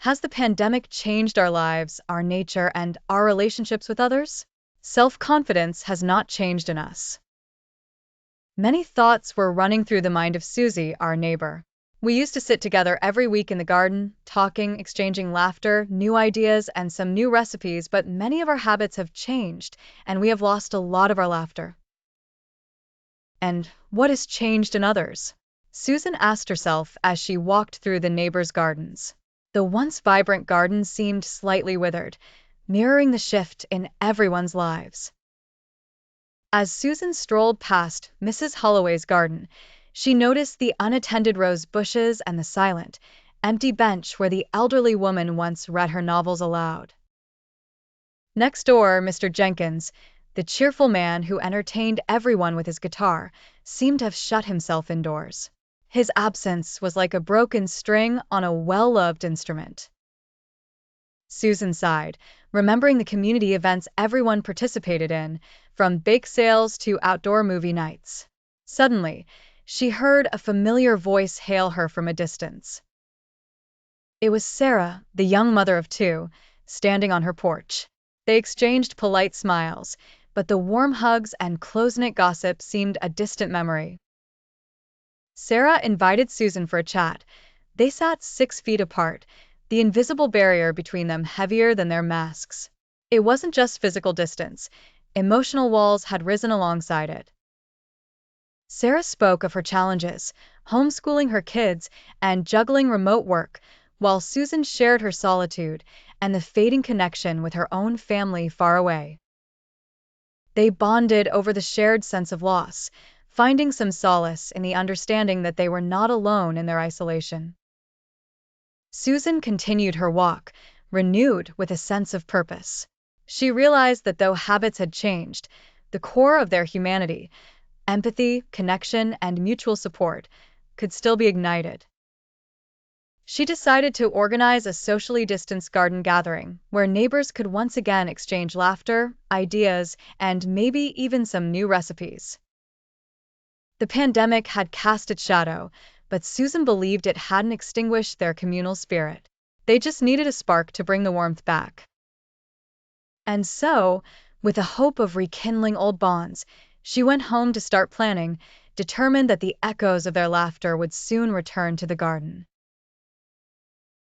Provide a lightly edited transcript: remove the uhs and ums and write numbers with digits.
Has the pandemic changed our lives, our nature, and our relationships with others? Self-confidence has not changed in us. Many thoughts were running through the mind of Susie, our neighbor. We used to sit together every week in the garden, talking, exchanging laughter, new ideas, and some new recipes, but many of our habits have changed, and we have lost a lot of our laughter. And what has changed in others? Susan asked herself as she walked through the neighbors' gardens. The once vibrant garden seemed slightly withered, mirroring the shift in everyone's lives. As Susan strolled past Mrs. Holloway's garden, she noticed the unattended rose bushes and the silent, empty bench where the elderly woman once read her novels aloud. Next door, Mr. Jenkins, the cheerful man who entertained everyone with his guitar, seemed to have shut himself indoors. His absence was like a broken string on a well-loved instrument. Susan sighed, remembering the community events everyone participated in, from bake sales to outdoor movie nights. Suddenly, she heard a familiar voice hail her from a distance. It was Sarah, the young mother of two, standing on her porch. They exchanged polite smiles, but the warm hugs and close-knit gossip seemed a distant memory. Sarah invited Susan for a chat. They sat 6 feet apart, the invisible barrier between them heavier than their masks. It wasn't just physical distance. Emotional walls had risen alongside it. Sarah spoke of her challenges, homeschooling her kids and juggling remote work, while Susan shared her solitude and the fading connection with her own family far away. They bonded over the shared sense of loss, finding some solace in the understanding that they were not alone in their isolation. Susan continued her walk, renewed with a sense of purpose. She realized that though habits had changed, the core of their humanity, empathy, connection, and mutual support, could still be ignited. She decided to organize a socially distanced garden gathering where neighbors could once again exchange laughter, ideas, and maybe even some new recipes. The pandemic had cast its shadow, but Susan believed it hadn't extinguished their communal spirit. They just needed a spark to bring the warmth back. And so, with the hope of rekindling old bonds, she went home to start planning, determined that the echoes of their laughter would soon return to the garden.